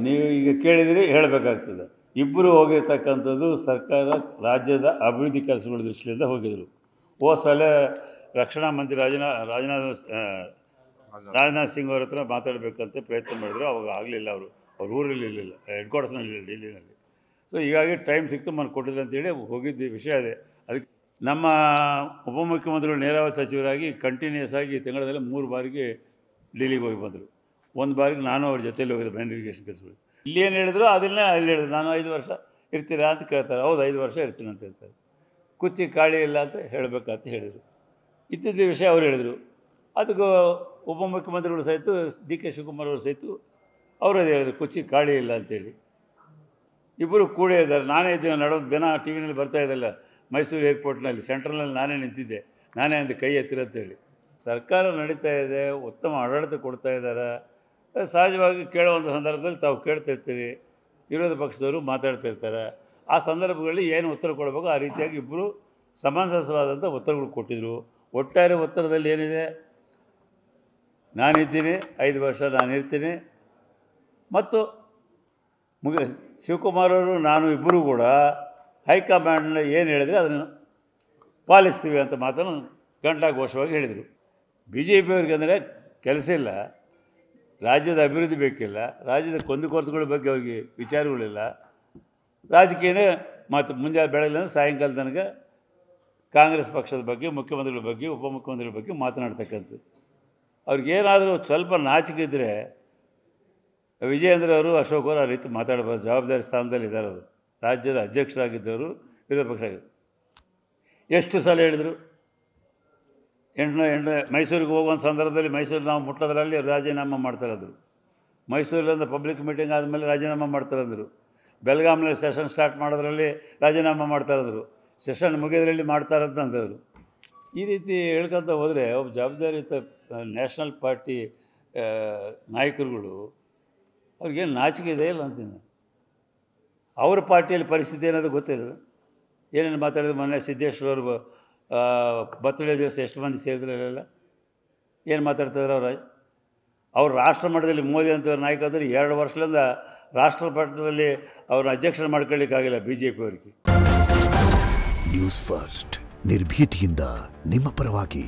ನೀವು ಈಗ ಕೇಳಿದರೆ ಹೇಳಬೇಕಾಗ್ತದೆ. ಇಬ್ಬರು ಹೋಗಿರ್ತಕ್ಕಂಥದ್ದು ಸರ್ಕಾರ ರಾಜ್ಯದ ಅಭಿವೃದ್ಧಿ ಕೆಲಸಗಳ ದೃಷ್ಟಿಯಿಂದ ಹೋಗಿದ್ದರು. ಹೋದ ಸಲ ರಕ್ಷಣಾ ಮಂತ್ರಿ ರಾಜನಾಥ್ ಸಿಂಗ್ ಅವ್ರ ಹತ್ರ ಮಾತಾಡಬೇಕಂತ ಪ್ರಯತ್ನ ಮಾಡಿದ್ರು. ಅವಾಗ ಆಗಲಿಲ್ಲ. ಅವ್ರ ಊರಲ್ಲಿ ಇರಲಿಲ್ಲ, ಹೆಡ್ ಕ್ವಾರ್ಟರ್ಸ್ನಲ್ಲಿ ಡೆಲ್ಲಿನಲ್ಲಿ. ಸೊ ಹೀಗಾಗಿ ಟೈಮ್ ಸಿಕ್ತು ಮನೆ ಕೊಟ್ಟಿಲ್ಲ ಅಂತೇಳಿ ಹೋಗಿದ್ದ ವಿಷಯ ಇದೆ. ಅದಕ್ಕೆ ನಮ್ಮ ಉಪಮುಖ್ಯಮಂತ್ರಿಗಳು ನೀರಾವರಿ ಸಚಿವರಾಗಿ ಕಂಟಿನ್ಯೂಸ್ ಆಗಿ ತಿಂಗಳಲ್ಲಿ 3 ಬಾರಿಗೆ ಡೆಲ್ಲಿಗೆ ಹೋಗಿ ಬಂದರು. ಒಂದು ಬಾರಿಗೆ ನಾನು ಅವ್ರ ಜೊತೆಯಲ್ಲಿ ಹೋಗಿದ್ದೆ ಮೈನ್ ಇರಿಗೇಷನ್ ಕೆಲಸಗಳು. ಇಲ್ಲಿ ಏನು ಹೇಳಿದ್ರು ಅದನ್ನೇ ಅಲ್ಲಿ ಹೇಳಿದ್ರು. ನಾನು 5 ವರ್ಷ ಇರ್ತೀರಾ ಅಂತ ಕೇಳ್ತಾರೆ. ಹೌದು 5 ವರ್ಷ ಇರ್ತೀನಿ ಅಂತ ಹೇಳ್ತಾರೆ. ಕುಚ್ಚಿ ಕಾಳಿ ಇಲ್ಲ ಅಂತ ಹೇಳಬೇಕಂತ ಹೇಳಿದರು. ಇದ್ದಿದ್ದ ವಿಷಯ ಅವ್ರು ಹೇಳಿದರು. ಅದಕ್ಕೂ ಉಪಮುಖ್ಯಮಂತ್ರಿಗಳು ಸಹಿತ DK ಶಿವಕುಮಾರ್ ಅವರು ಸಹಿತ ಅವರು ಅದೇ ಹೇಳಿದ್ರು, ಕುಚ್ಚಿ ಕಾಳಿ ಇಲ್ಲ ಅಂತೇಳಿ. ಇಬ್ಬರು ಕೂಡೇ ಇದ್ದಾರೆ. ನಾನೇ ಇದ್ದೀನಿ, ನಡೆದು ದಿನ ಟಿ ವಿನಲ್ಲಿ ಬರ್ತಾ ಇದ್ದಲ್ಲ, ಮೈಸೂರು ಏರ್ಪೋರ್ಟ್ನಲ್ಲಿ ಸೆಂಟ್ರಲ್ನಲ್ಲಿ ನಾನೇ ನಿಂತಿದ್ದೆ. ನಾನೇ ಅಂದೆ ಕೈ ಎತ್ತಿರಂತೇಳಿ. ಸರ್ಕಾರ ನಡೀತಾ ಇದೆ, ಉತ್ತಮ ಆಡಳಿತ ಕೊಡ್ತಾ ಇದ್ದಾರೆ. ಸಹಜವಾಗಿ ಕೇಳುವಂಥ ಸಂದರ್ಭದಲ್ಲಿ ತಾವು ಕೇಳ್ತಾ ಇರ್ತೀರಿ, ವಿರೋಧ ಪಕ್ಷದವರು ಮಾತಾಡ್ತಾ ಇರ್ತಾರೆ. ಆ ಸಂದರ್ಭಗಳಲ್ಲಿ ಏನು ಉತ್ತರ ಕೊಡಬೇಕು ಆ ರೀತಿಯಾಗಿ ಇಬ್ಬರು ಸಮಂಜಸವಾದಂಥ ಉತ್ತರಗಳು ಕೊಟ್ಟಿದ್ದರು. ಒಟ್ಟಾರೆ ಉತ್ತರದಲ್ಲಿ ಏನಿದೆ, ನಾನಿದ್ದೀನಿ, 5 ವರ್ಷ ನಾನಿರ್ತೀನಿ, ಮತ್ತು ಶಿವಕುಮಾರ್ ಅವರು ನಾನು ಇಬ್ಬರೂ ಕೂಡ ಹೈಕಮಾಂಡ್ನ ಏನು ಹೇಳಿದರೆ ಅದನ್ನು ಪಾಲಿಸ್ತೀವಿ ಅಂತ ಮಾತನ್ನು ಘಂಟಾಘೋಷವಾಗಿ ಹೇಳಿದರು. BJP ಅವ್ರಿಗೆ ಅಂದರೆ ಕೆಲಸ ಇಲ್ಲ, ರಾಜ್ಯದ ಅಭಿವೃದ್ಧಿ ಬೇಕಿಲ್ಲ, ರಾಜ್ಯದ ಕುಂದುಕೊರತೆಗಳ ಬಗ್ಗೆ ಅವ್ರಿಗೆ ವಿಚಾರಗಳಿಲ್ಲ. ರಾಜಕೀಯನೇ ಮತ್ತು ಮುಂಜಾನೆ ಬೆಳಗ್ಗೆ ಸಾಯಂಕಾಲ ತನಕ ಕಾಂಗ್ರೆಸ್ ಪಕ್ಷದ ಬಗ್ಗೆ, ಮುಖ್ಯಮಂತ್ರಿಗಳ ಬಗ್ಗೆ, ಉಪಮುಖ್ಯಮಂತ್ರಿಗಳ ಬಗ್ಗೆ ಮಾತನಾಡ್ತಕ್ಕಂಥದ್ದು. ಅವ್ರಿಗೇನಾದರೂ ಸ್ವಲ್ಪ ನಾಚಿಕೆ ಇದ್ದರೆ ವಿಜಯೇಂದ್ರ ಅವರು, ಅಶೋಕ್ ಅವರು ಆ ರೀತಿ ಮಾತಾಡಬಾರ್ದು. ಜವಾಬ್ದಾರಿ ಸ್ಥಾನದಲ್ಲಿ ಇದ್ದಾರೆ. ಅವರು ರಾಜ್ಯದ ಅಧ್ಯಕ್ಷರಾಗಿದ್ದವರು, ವಿರೋಧ ಪಕ್ಷ ಆಗಿದ್ದರು. ಎಷ್ಟು ಸಲ ಹೇಳಿದರು, ಮೈಸೂರಿಗೆ ಹೋಗುವಂಥ ಸಂದರ್ಭದಲ್ಲಿ ಮೈಸೂರು ನಾವು ಮುಟ್ಟೋದ್ರಲ್ಲಿ ರಾಜೀನಾಮೆ ಮಾಡ್ತಾರಂದರು. ಮೈಸೂರಿನಿಂದ ಪಬ್ಲಿಕ್ ಮೀಟಿಂಗ್ ಆದಮೇಲೆ ರಾಜೀನಾಮೆ ಮಾಡ್ತಾರಂದರು. ಬೆಳಗಾಂನಲ್ಲಿ ಸೆಷನ್ ಸ್ಟಾರ್ಟ್ ಮಾಡೋದ್ರಲ್ಲಿ ರಾಜೀನಾಮೆ ಮಾಡ್ತಾರಂದರು. ಸೆಷನ್ ಮುಗಿಯೋದ್ರಲ್ಲಿ ಮಾಡ್ತಾರಂತಂದರು. ಈ ರೀತಿ ಹೇಳ್ಕೊತ ಹೋದರೆ ಒಬ್ಬ ಜವಾಬ್ದಾರಿಯುತ ನ್ಯಾಷನಲ್ ಪಾರ್ಟಿ ನಾಯಕರುಗಳು ಅವ್ರಿಗೇನು ನಾಚಿಕೆ ಇದೆ ಇಲ್ಲ ಅಂತೀನಿ. ಅವ್ರ ಪಾರ್ಟಿಯಲ್ಲಿ ಪರಿಸ್ಥಿತಿ ಏನಾದರೂ ಗೊತ್ತಿಲ್ಲ. ಏನೇನು ಮಾತಾಡಿದ್ರು. ಮೊನ್ನೆ ಸಿದ್ದೇಶ್ವರ ಬರ್ತ್ಡೇ ದಿವಸ ಎಷ್ಟು ಮಂದಿ ಸೇರಿದ್ರಲ್ಲ, ಏನು ಮಾತಾಡ್ತಾಯಿದ್ರು ಅವ್ರು ರಾಷ್ಟ್ರ ಮಟ್ಟದಲ್ಲಿ ಮೋದಿ ಅಂತವ್ರ ನಾಯಕ ಆದರೆ 2 ವರ್ಷದಿಂದ ರಾಷ್ಟ್ರ ಮಟ್ಟದಲ್ಲಿ ಅವ್ರ ಅಧ್ಯಕ್ಷರ ಮಾಡ್ಕೊಳ್ಳಿಕ್ಕಾಗಿಲ್ಲ BJP ಅವರಿಗೆ. ನ್ಯೂಸ್ ಫಸ್ಟ್ ನಿರ್ಭೀತಿಯಿಂದ ನಿಮ್ಮ ಪರವಾಗಿ.